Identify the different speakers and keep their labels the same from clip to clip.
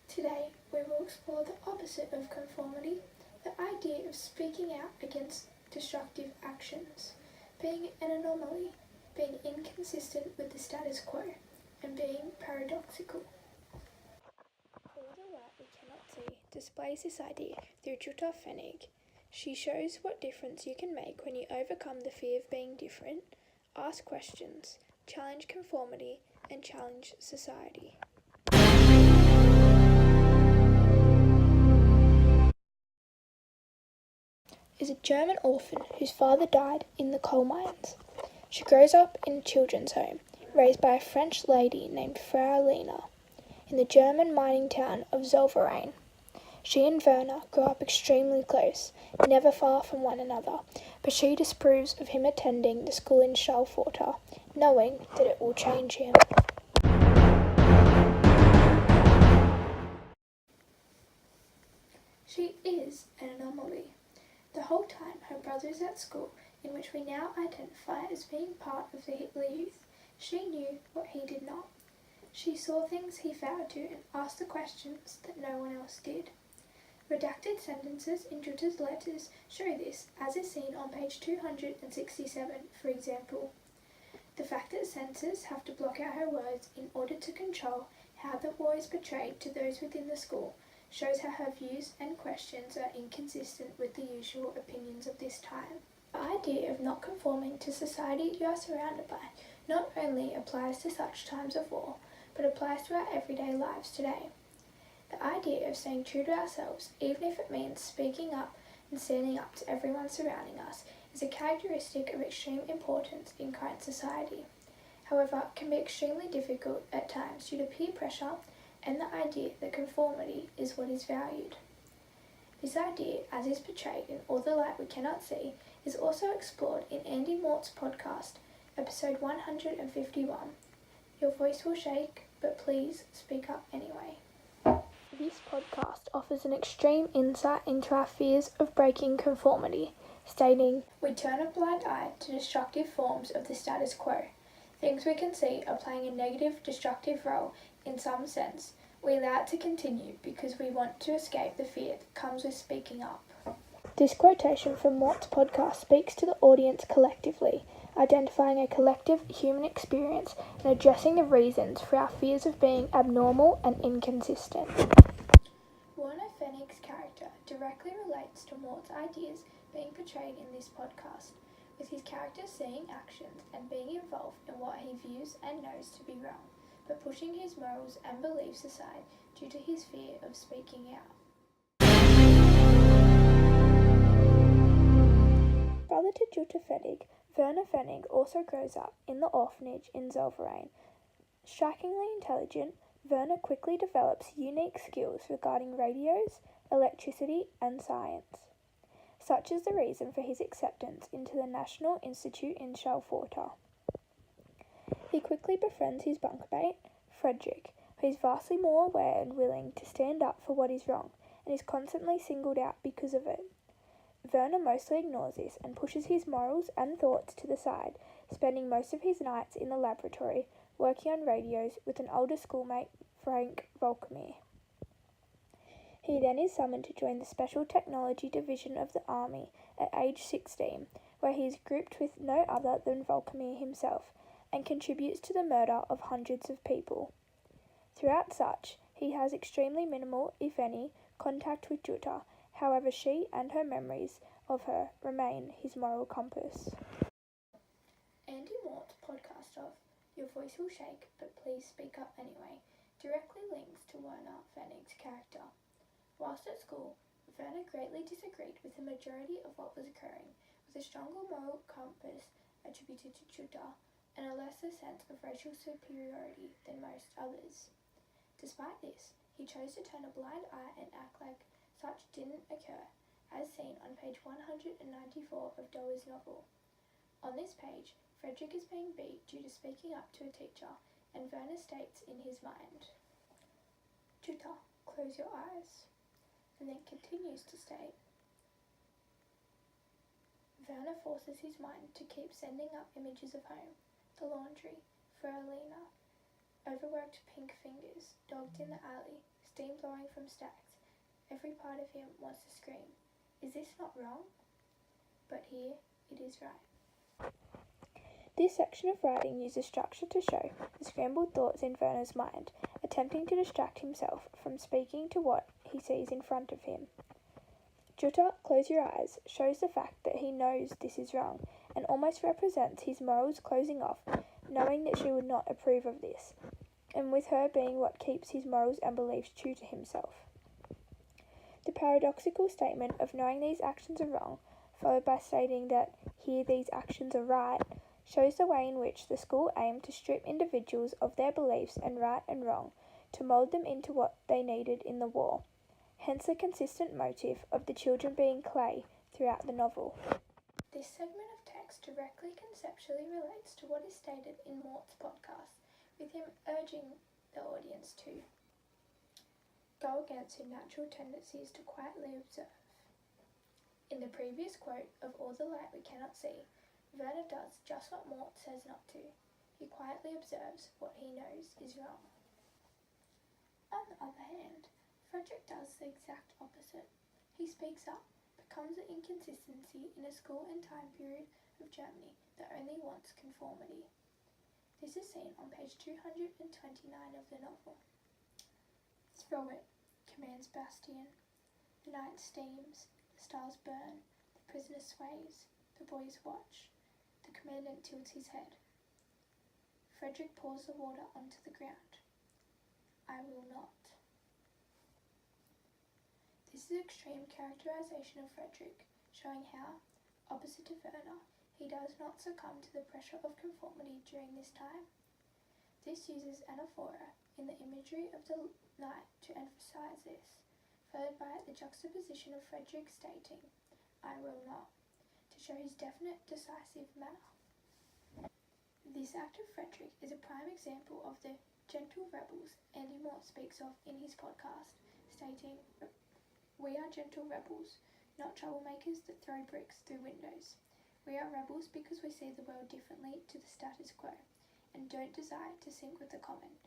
Speaker 1: Today, we will explore the opposite of conformity, the idea of speaking out against destructive actions, being an anomaly, being inconsistent with the status quo, and being paradoxical. All the light we cannot see displays this idea through Jutta Pfennig. She shows what difference you can make when you overcome the fear of being different, ask questions, challenge conformity, and challenge society. Is a German orphan whose father died in the coal mines. She grows up in a children's home, raised by a French lady named Frau Lena, in the German mining town of Zollverein. She and Werner grow up extremely close, never far from one another, but she disapproves of him attending the school in Schallforter, knowing that it will change him. She is an anomaly. The whole time her brother is at school, in which we now identify as being part of the Hitler Youth, she knew what he did not. She saw things he failed to and asked the questions that no one else did. Redacted sentences in Jutta's letters show this, as is seen on page 267, for example. The fact that censors have to block out her words in order to control how the war is portrayed to those within the school shows how her views and questions are inconsistent with the usual opinions of this time. The idea of not conforming to society you are surrounded by not only applies to such times of war, but applies to our everyday lives today. The idea of staying true to ourselves, even if it means speaking up and standing up to everyone surrounding us, is a characteristic of extreme importance in current society. However, it can be extremely difficult at times due to peer pressure and the idea that conformity is what is valued. This idea, as is portrayed in All the Light We Cannot See, is also explored in Andy Mort's podcast, episode 151. Your voice will shake, but please speak up anyway. This podcast offers an extreme insight into our fears of breaking conformity, stating, "We turn a blind eye to destructive forms of the status quo. Things we can see are playing a negative, destructive role in some sense. We allow it to continue because we want to escape the fear that comes with speaking up." This quotation from Mort's podcast speaks to the audience collectively, identifying a collective human experience and addressing the reasons for our fears of being abnormal and inconsistent. Werner Pfennig's character directly relates to Mort's ideas being portrayed in this podcast, with his character seeing actions and being involved in what he views and knows to be wrong, but pushing his morals and beliefs aside due to his fear of speaking out. Brother to Jutta Pfennig, Werner Pfennig also grows up in the orphanage in Zollverein. Strikingly intelligent, Werner quickly develops unique skills regarding radios, electricity, and science. Such is the reason for his acceptance into the National Institute in Schallforter. He quickly befriends his bunkmate, Frederick, who is vastly more aware and willing to stand up for what is wrong, and is constantly singled out because of it. Werner mostly ignores this and pushes his morals and thoughts to the side, spending most of his nights in the laboratory working on radios with an older schoolmate, Frank Volkamir. He then is summoned to join the Special Technology Division of the Army at age 16, where he is grouped with no other than Volkamir himself, and contributes to the murder of hundreds of people. Throughout such, he has extremely minimal, if any, contact with Jutta. However, she and her memories of her remain his moral compass. Andy Mort's podcast of Your Voice Will Shake, but Please Speak Up Anyway directly links to Werner Pfennig's character. Whilst at school, Werner greatly disagreed with the majority of what was occurring, with a stronger moral compass attributed to Jutta and a lesser sense of racial superiority than most others. Despite this, he chose to turn a blind eye and act like such didn't occur, as seen on page 194 of Dolly's novel. On this page, Frederick is being beat due to speaking up to a teacher, and Werner states in his mind, "Jutta, close your eyes," and then continues to state, Werner forces his mind to keep sending up images of home, the laundry, Ferelina, overworked pink fingers, dogged in the alley, steam blowing from stacks. Every part of him wants to scream, "Is this not wrong?" But here it is right. This section of writing uses structure to show the scrambled thoughts in Werner's mind, attempting to distract himself from speaking to what he sees in front of him. Jutta, close your eyes, shows the fact that he knows this is wrong, and almost represents his morals closing off, knowing that she would not approve of this, and with her being what keeps his morals and beliefs true to himself. The paradoxical statement of knowing these actions are wrong, followed by stating that here these actions are right, shows the way in which the school aimed to strip individuals of their beliefs and right and wrong, to mould them into what they needed in the war. Hence the consistent motif of the children being clay throughout the novel. This segment of text directly conceptually relates to what is stated in Mort's podcast, with him urging the audience to go against their natural tendencies to quietly observe. In the previous quote of "All the light we cannot see," Werner does just what Mort says not to. He quietly observes what he knows is wrong. On the other hand, Frederick does the exact opposite. He speaks up, becomes an inconsistency in a school and time period of Germany that only wants conformity. This is seen on page 229 of the novel. "Throw it," commands Bastian. The night steams, the stars burn, the prisoner sways, the boys watch. The commandant tilts his head. Frederick pours the water onto the ground. "I will not." This is extreme characterization of Frederick, showing how, opposite to Werner, he does not succumb to the pressure of conformity during this time. This uses anaphora in the imagery of the night to emphasize this, followed by the juxtaposition of Frederick stating, "I will not," to show his definite, decisive manner. This act of Frederick is a prime example of the gentle rebels Andy Mort speaks of in his podcast, stating, "We are gentle rebels, not troublemakers that throw bricks through windows. We are rebels because we see the world differently to the status quo, and don't desire to sink with the common,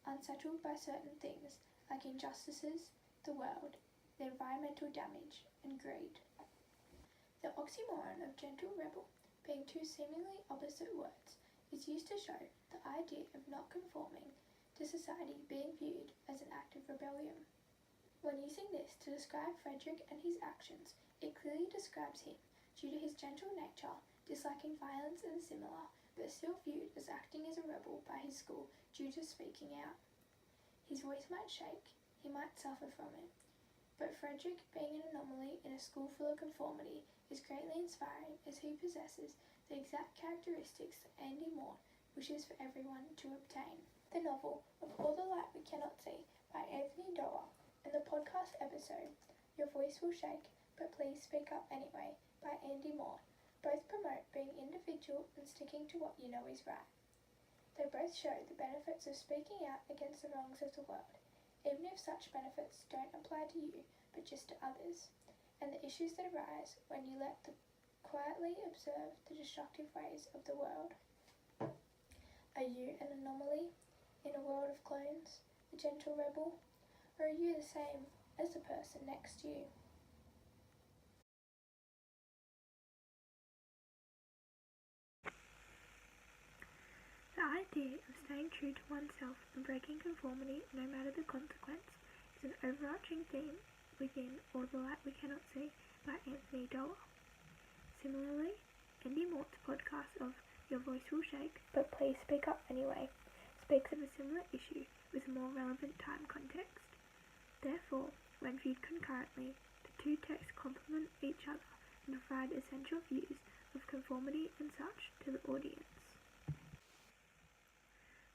Speaker 1: unsettled by certain things like injustices, the world, the environmental damage, and greed." The oxymoron of gentle rebel, being two seemingly opposite words, is used to show the idea of not conforming to society being viewed as an act of rebellion. When using this to describe Frederick and his actions, it clearly describes him, due to his gentle nature, disliking violence and similar, but still viewed as acting as a rebel by his school due to speaking out. His voice might shake, he might suffer from it, but Frederick, being an anomaly in a school full of conformity, is greatly inspiring as he possesses the exact characteristics that Andy Mort wishes for everyone to obtain. The novel of All the Light We Cannot See by Anthony Doerr and the podcast episode Your Voice Will Shake, But Please Speak Up Anyway by Andy Mort both promote being individual and sticking to what you know is right. They both show the benefits of speaking out against the wrongs of the world, even if such benefits don't apply to you but just to others, and the issues that arise when you let the quietly observe the destructive ways of the world. Are you an anomaly in a world of clones, a gentle rebel, or are you the same as the person next to you? The idea of staying true to oneself and breaking conformity no matter the consequence is an overarching theme within All the Light We Cannot See by Anthony Doerr. Similarly, Andy Mort's podcast of Your Voice Will Shake, But Please Speak Up Anyway speaks of a similar issue with a more relevant time context. Therefore, when viewed concurrently, the two texts complement each other and provide essential views of conformity and such to the audience.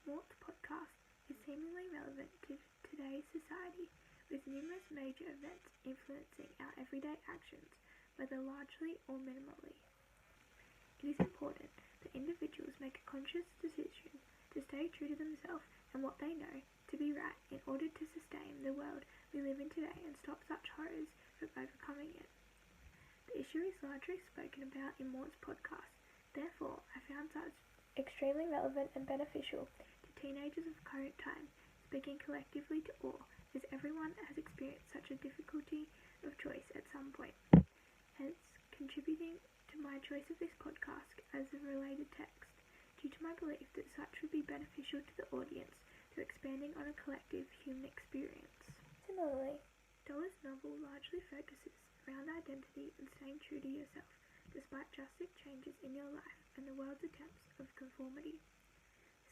Speaker 1: Mort's podcast is seemingly relevant to today's society, with numerous major events influencing our everyday actions, whether largely or minimally. It is important that individuals make a conscious decision to stay true to themselves and what they know to be right in order to sustain the world we live in today and stop such horrors from overcoming it. The issue is largely spoken about in Mort's podcast. Therefore, I found such extremely relevant and beneficial to teenagers of current time, speaking collectively to all, as everyone has experienced such a difficulty of choice at some point. Hence, contributing to my choice of this podcast as a related text, due to my belief that such would be beneficial to the audience through expanding on a collective human experience. Similarly, Dolla's novel largely focuses around identity and staying true to yourself, despite drastic changes in your life and the world's attempts of conformity.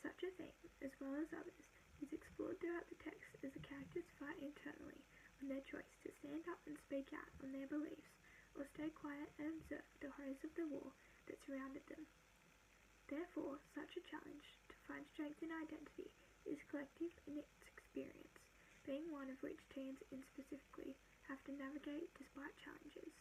Speaker 1: Such a theme, as well as others, is explored throughout the text as the characters fight internally on their choice to stand up and speak out on their beliefs, or stay quiet and observe the horrors of the war that surrounded them. Therefore, such a challenge to find strength in identity is collective in its experience, being one of which teens in specifically have to navigate despite challenges.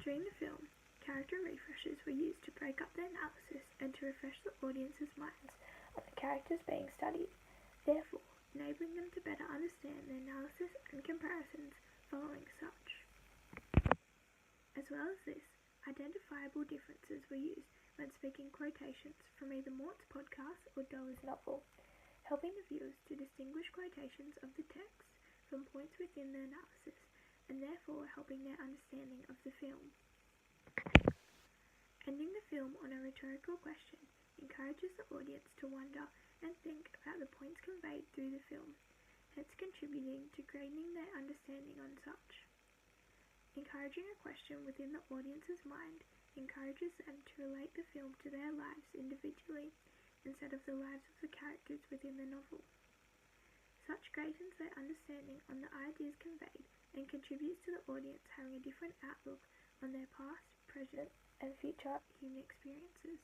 Speaker 1: During the film, character refreshes were used to break up the analysis and to refresh the audience's minds on the characters being studied, therefore enabling them to better understand the analysis and comparisons following such. As well as this, identifiable differences were used when speaking quotations from either Mort's podcast or Dolla's novel, helping the viewers to distinguish quotations of the text from points within the analysis, and therefore helping their understanding of the film. Ending the film on a rhetorical question encourages the audience to wonder and think about the points conveyed through the film, hence contributing to grading their understanding on such. Encouraging a question within the audience's mind encourages them to relate the film to their lives individually instead of the lives of the characters within the novel. Such greatens their understanding on the ideas conveyed and contributes to the audience having a different outlook on their past, present, and future human experiences.